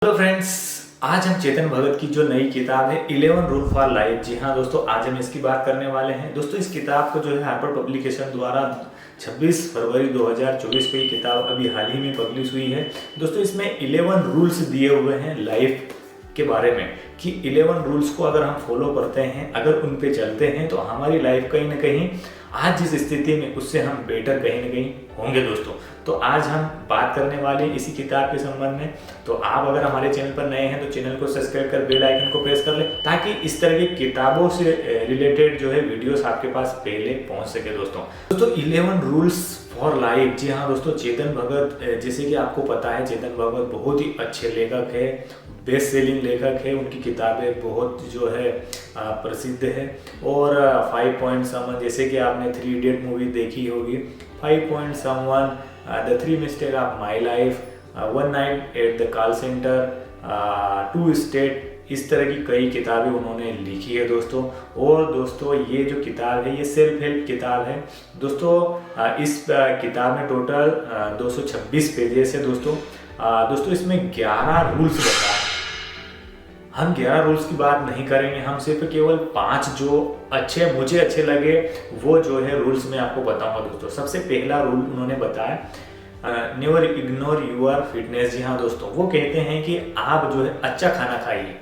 Hello friends, आज हम चेतन भगत की जो नई किताब है 11 रूल फॉर लाइफ, जी हाँ दोस्तों, आज हम इसकी बात करने वाले हैं। दोस्तों इस किताब को जो है हार्पर पब्लिकेशन द्वारा 26 फरवरी 2024 को ये किताब अभी हाल ही में पब्लिश हुई है। दोस्तों इसमें 11 रूल्स दिए हुए हैं लाइफ के बारे में कि 11 रूल्स को अगर हम फॉलो करते हैं, अगर उन पे चलते हैं तो हमारी लाइफ कहीं ना कहीं आज जिस स्थिति में उससे हम बेटर कहीं ना कहीं होंगे दोस्तों। तो आज हम बात करने वाले हैं इसी किताब के संबंध में। तो आप अगर हमारे चैनल पर नए हैं तो चैनल को सब्सक्राइब कर बेल आइकन को प्रेस कर लें ताकि इस तरह की किताबों से रिलेटेड जो है वीडियोस आपके पास पहले पहुंच सके दोस्तों 11 रूल्स फॉर लाइफ। जी हाँ दोस्तों, चेतन भगत, जैसे कि आपको पता है चेतन भगत बहुत ही अच्छे लेखक है, बेस्ट सेलिंग लेखक है। उनकी किताबें बहुत जो है प्रसिद्ध है। और 5 पॉइंट समवन, जैसे कि आपने 3 इडियट मूवी देखी होगी, 5 point someone, the 3 mistake of my life, 1 night at the call centre, 2 state, इस तरह की कई किताबें उन्होंने लिखी है दोस्तों। और दोस्तों ये जो किताब है ये सेल्फ हेल्प किताब है दोस्तों। इस किताब में टोटल 226 पेजेस है दोस्तों। दोस्तों इसमें 11 रूल्स बताए। हम 11 रूल्स की बात नहीं करेंगे, हम सिर्फ केवल 5 जो मुझे अच्छे लगे वो जो है रूल्स मैं आपको बताऊंगा दोस्तों। सबसे पहला रूल उन्होंने बताया, नेवर इग्नोर यूर फिटनेस। जी हाँ दोस्तों, वो कहते हैं कि आप जो है अच्छा खाना खाइए।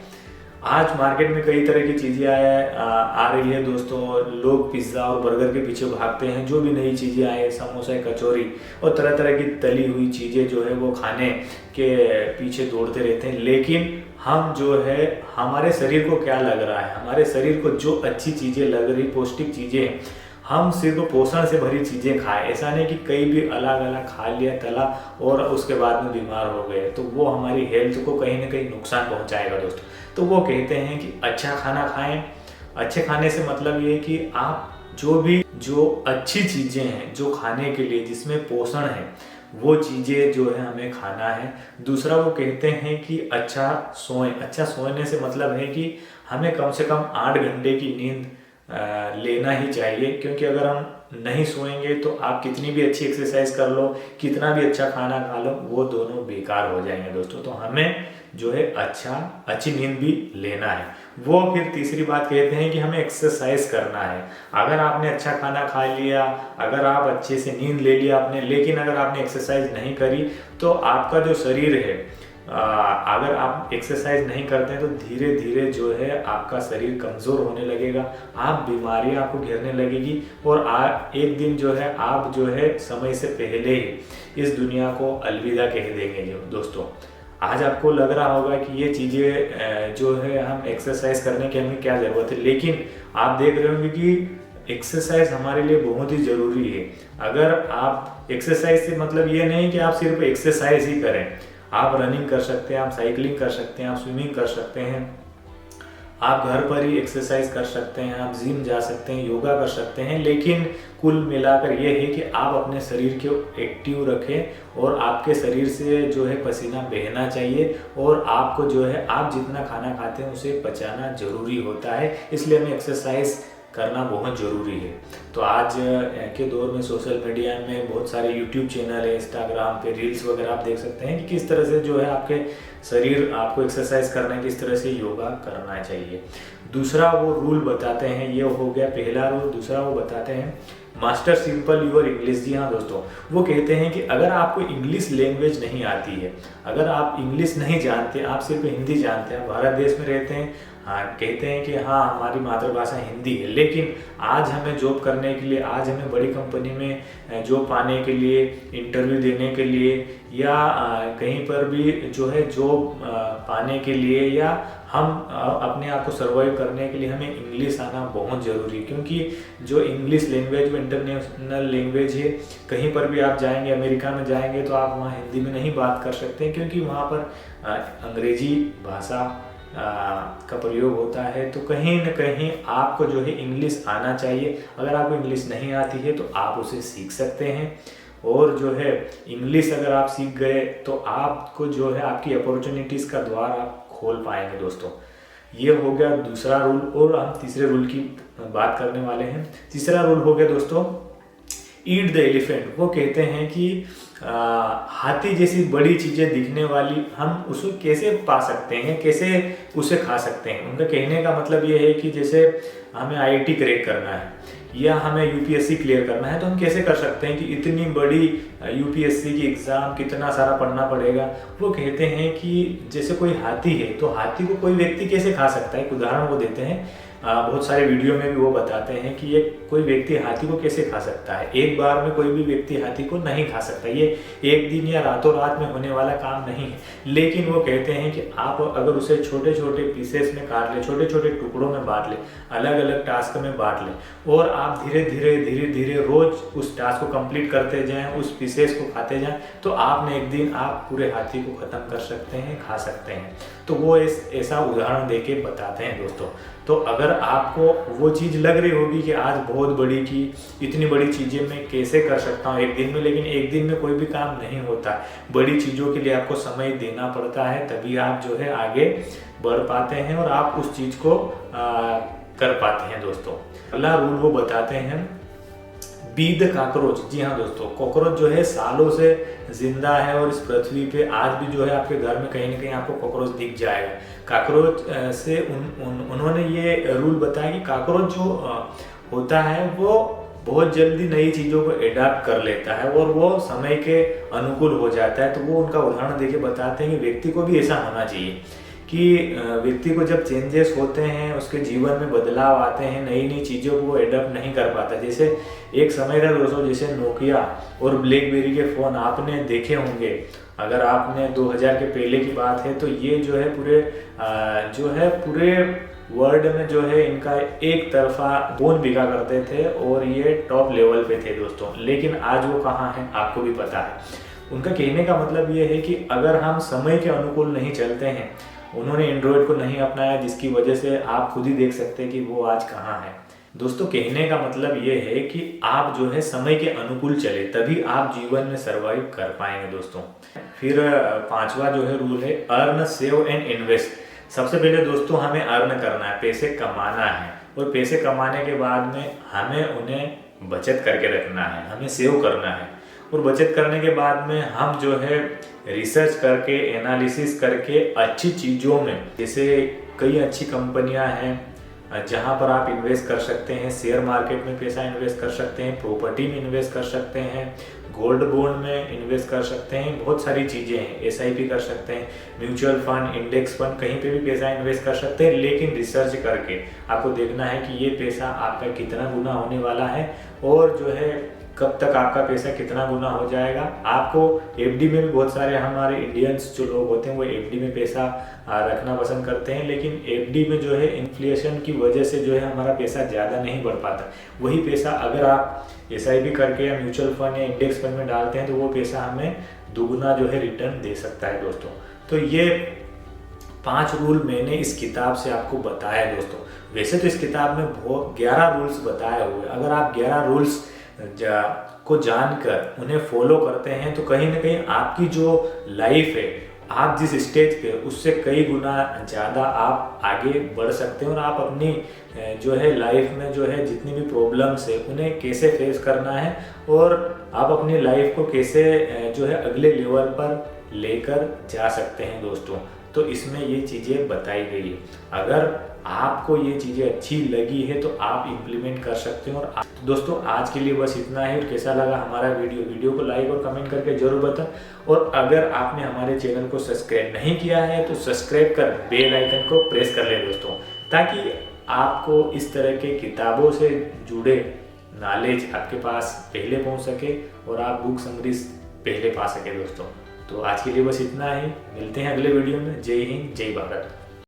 आज मार्केट में कई तरह की चीज़ें आ रही है दोस्तों। लोग पिज्ज़ा और बर्गर के पीछे भागते हैं। जो भी नई चीज़ें आए, समोसा, कचौरी और तरह तरह की तली हुई चीज़ें जो है वो खाने के पीछे दौड़ते रहते हैं। लेकिन हम जो है, हमारे शरीर को क्या लग रहा है, हमारे शरीर को जो अच्छी चीज़ें लग रही, पौष्टिक चीज़ें, हम सिर्फ पोषण से भरी चीज़ें खाएं। ऐसा नहीं कि कई भी अलग अलग खा लिया तला और उसके बाद में बीमार हो गए, तो वो हमारी हेल्थ को कहीं ना कहीं नुकसान पहुंचाएगा दोस्तों। तो वो कहते हैं कि अच्छा खाना खाएं। अच्छे खाने से मतलब ये कि आप जो अच्छी चीज़ें हैं जो खाने के लिए, जिसमें पोषण है, वो चीज़ें जो है हमें खाना है। दूसरा वो कहते हैं कि अच्छा सोएं। अच्छा सोने से मतलब है कि हमें कम से कम 8 घंटे की नींद लेना ही चाहिए, क्योंकि अगर हम नहीं सोएंगे तो आप कितनी भी अच्छी एक्सरसाइज कर लो, कितना भी अच्छा खाना खा लो, वो दोनों बेकार हो जाएंगे दोस्तों। तो हमें जो है अच्छी नींद भी लेना है। वो फिर तीसरी बात कहते हैं कि हमें एक्सरसाइज करना है। अगर आपने अच्छा खाना खा लिया, अगर आप अच्छे से नींद ले लिया आपने, लेकिन अगर आपने एक्सरसाइज नहीं करी तो आपका जो शरीर है, अगर आप एक्सरसाइज नहीं करते हैं तो धीरे धीरे जो है आपका शरीर कमज़ोर होने लगेगा, आप बीमारियां आपको घेरने लगेगी और एक दिन जो है आप जो है समय से पहले ही इस दुनिया को अलविदा कह देंगे। जो दोस्तों आज आपको लग रहा होगा कि ये चीज़ें जो है हम एक्सरसाइज करने की हमें क्या ज़रूरत है, लेकिन आप देख रहे होंगे कि एक्सरसाइज हमारे लिए बहुत ही ज़रूरी है। अगर आप एक्सरसाइज से मतलब ये नहीं कि आप सिर्फ एक्सरसाइज ही करें, आप रनिंग कर सकते हैं, आप साइकिलिंग कर सकते हैं, आप स्विमिंग कर सकते हैं, आप घर पर ही एक्सरसाइज कर सकते हैं, आप जिम जा सकते हैं, योगा कर सकते हैं। लेकिन कुल मिलाकर ये है कि आप अपने शरीर को एक्टिव रखें और आपके शरीर से जो है पसीना बहना चाहिए और आपको जो है आप जितना खाना खाते हैं उसे पचाना जरूरी होता है। इसलिए हमें एक्सरसाइज करना बहुत ज़रूरी है। तो आज के दौर में सोशल मीडिया में बहुत सारे यूट्यूब चैनल है, इंस्टाग्राम पे रील्स वगैरह आप देख सकते हैं कि किस तरह से जो है आपके शरीर आपको एक्सरसाइज करना है, किस तरह से योगा करना चाहिए। दूसरा वो रूल बताते हैं, ये हो गया पहला रूल। दूसरा वो बताते हैं मास्टर सिंपल यूर इंग्लिश। जी हाँ दोस्तों, वो कहते हैं कि अगर आपको इंग्लिश लैंग्वेज नहीं आती है, अगर आप इंग्लिश नहीं जानते, आप सिर्फ हिंदी जानते हैं, भारत देश में रहते हैं, हाँ कहते हैं कि हाँ हमारी मातृभाषा हिंदी है, लेकिन आज हमें जॉब करने के लिए, आज हमें बड़ी कंपनी में जॉब पाने के लिए, इंटरव्यू देने के लिए या कहीं पर भी जो है जॉब पाने के लिए या हम अपने आप को सर्वाइव करने के लिए हमें इंग्लिश आना बहुत ज़रूरी है। क्योंकि जो इंग्लिश लैंग्वेज वो इंटरनेशनल लैंग्वेज है। कहीं पर भी आप जाएंगे, अमेरिका में जाएंगे तो आप वहाँ हिंदी में नहीं बात कर सकते, क्योंकि वहाँ पर अंग्रेजी भाषा का प्रयोग होता है। तो कहीं न कहीं आपको जो है इंग्लिश आना चाहिए। अगर आपको इंग्लिश नहीं आती है तो आप उसे सीख सकते हैं, और जो है इंग्लिश अगर आप सीख गए तो आपको जो है आपकी अपॉर्चुनिटीज़ का द्वार आप खोल पाएंगे दोस्तों। ये हो गया दूसरा रूल। और हम तीसरे रूल की बात करने वाले हैं। तीसरा रूल हो गया दोस्तों ईट द एलिफेंट। वो कहते हैं कि हाथी जैसी बड़ी चीज़ें दिखने वाली हम उसको कैसे पा सकते हैं, कैसे उसे खा सकते हैं। उनका कहने का मतलब ये है कि जैसे हमें आईआईटी क्रैक करना है या हमें यूपीएससी क्लियर करना है तो हम कैसे कर सकते हैं कि इतनी बड़ी यूपीएससी की एग्ज़ाम कितना सारा पढ़ना पड़ेगा। वो कहते हैं कि जैसे कोई हाथी है तो हाथी को कोई व्यक्ति कैसे खा सकता है। एक उदाहरण वो देते हैं, बहुत सारे वीडियो में भी वो बताते हैं कि ये कोई व्यक्ति हाथी को कैसे खा सकता है। एक बार में कोई भी व्यक्ति हाथी को नहीं खा सकता, ये एक दिन या रातों रात में होने वाला काम नहीं है। लेकिन वो कहते हैं कि आप अगर उसे छोटे छोटे पीसेस में काट ले, छोटे छोटे टुकड़ों में बांट ले, अलग अलग टास्क में बांट ले और आप धीरे धीरे रोज उस टास्क को कंप्लीट करते जाएं, उस पीसेस को खाते जाएं, तो आपने एक दिन आप पूरे हाथी को खत्म कर सकते हैं, खा सकते हैं। तो वो ऐसा उदाहरण देके बताते हैं दोस्तों। तो अगर आपको वो चीज़ लग रही होगी कि आज बहुत बड़ी की इतनी बड़ी चीज़ें मैं कैसे कर सकता हूँ एक दिन में, लेकिन एक दिन में कोई भी काम नहीं होता। बड़ी चीज़ों के लिए आपको समय देना पड़ता है, तभी आप जो है आगे बढ़ पाते हैं और आप उस चीज़ को कर पाते हैं दोस्तों। अगला रूल वो बताते हैं, बी द कॉकरोच। जी हाँ दोस्तों, कॉकरोच जो है सालों से जिंदा है और इस पृथ्वी पे आज भी जो है आपके घर में कहीं ना कहीं आपको कॉकरोच दिख जाएगा। कॉकरोच से उन्होंने ये रूल बताया कि कॉकरोच जो होता है वो बहुत जल्दी नई चीज़ों को एडाप्ट कर लेता है और वो समय के अनुकूल हो जाता है। तो वो उनका उदाहरण देके बताते हैं कि व्यक्ति को भी ऐसा होना चाहिए कि व्यक्ति को जब चेंजेस होते हैं, उसके जीवन में बदलाव आते हैं, नई नई चीज़ों को वो एडप्ट नहीं कर पाता। जैसे एक समय था दोस्तों, जैसे नोकिया और ब्लैकबेरी के फ़ोन आपने देखे होंगे, अगर आपने 2000 के पहले की बात है तो ये जो है पूरे वर्ल्ड में जो है इनका एक तरफा फोन बिका करते थे और ये टॉप लेवल पे थे दोस्तों। लेकिन आज वो कहाँ है आपको भी पता है। उनका कहने का मतलब ये है कि अगर हम समय के अनुकूल नहीं चलते हैं, उन्होंने एंड्रॉयड को नहीं अपनाया, जिसकी वजह से आप खुद ही देख सकते हैं कि वो आज कहाँ है। दोस्तों कहने का मतलब ये है कि आप जो है समय के अनुकूल चले, तभी आप जीवन में सरवाइव कर पाएंगे दोस्तों। फिर पांचवा जो है रूल है, अर्न सेव एंड इन्वेस्ट। सबसे पहले दोस्तों हमें अर्न करना है, पैसे कमाना है और पैसे कमाने के बाद में हमें उन्हें बचत करके रखना है, हमें सेव करना है और बचत करने के बाद में हम जो है रिसर्च करके, एनालिसिस करके अच्छी चीज़ों में, जैसे कई अच्छी कंपनियां हैं जहां पर आप इन्वेस्ट कर सकते हैं। शेयर मार्केट में पैसा इन्वेस्ट कर सकते हैं, प्रॉपर्टी में इन्वेस्ट कर सकते हैं, गोल्ड बॉन्ड में इन्वेस्ट कर सकते हैं, बहुत सारी चीज़ें हैं। एसआईपी कर सकते हैं, म्यूचुअल फंड, इंडेक्स फंड, कहीं पे भी पैसा इन्वेस्ट कर सकते हैं। लेकिन रिसर्च करके आपको देखना है कि ये पैसा आपका कितना गुना होने वाला है और जो है कब तक आपका पैसा कितना गुना हो जाएगा। आपको एफडी में भी बहुत सारे हमारे इंडियंस जो लोग होते हैं वो एफडी में पैसा रखना पसंद करते हैं, लेकिन एफडी में जो है इन्फ्लेशन की वजह से जो है हमारा पैसा ज़्यादा नहीं बढ़ पाता। वही पैसा अगर आप एसआईपी करके या म्यूचुअल फंड या इंडेक्स फंड में डालते हैं तो वो पैसा हमें दुगुना जो है रिटर्न दे सकता है दोस्तों। तो ये 5 रूल मैंने इस किताब से आपको बताया दोस्तों। वैसे तो इस किताब में 11 रूल्स बताए हुए, अगर आप 11 रूल्स को जानकर उन्हें फॉलो करते हैं तो कहीं ना कहीं आपकी जो लाइफ है, आप जिस स्टेज पे उससे कई गुना ज़्यादा आप आगे बढ़ सकते हैं और आप अपनी जो है लाइफ में जो है जितनी भी प्रॉब्लम्स है उन्हें कैसे फेस करना है और आप अपनी लाइफ को कैसे जो है अगले लेवल पर लेकर जा सकते हैं दोस्तों। तो इसमें ये चीज़ें बताई गई है। अगर आपको ये चीज़ें अच्छी लगी है तो आप इम्प्लीमेंट कर सकते हैं। और तो दोस्तों आज के लिए बस इतना ही। और कैसा लगा हमारा वीडियो को लाइक और कमेंट करके जरूर बताएं। और अगर आपने हमारे चैनल को सब्सक्राइब नहीं किया है तो सब्सक्राइब कर बेल आइकन को प्रेस कर लें दोस्तों, ताकि आपको इस तरह के किताबों से जुड़े नॉलेज आपके पास पहले पहुंच सके और आप बुक समरीज पहले पा सके दोस्तों। तो आज के लिए बस इतना ही, मिलते हैं अगले वीडियो में। जय हिंद, जय भारत।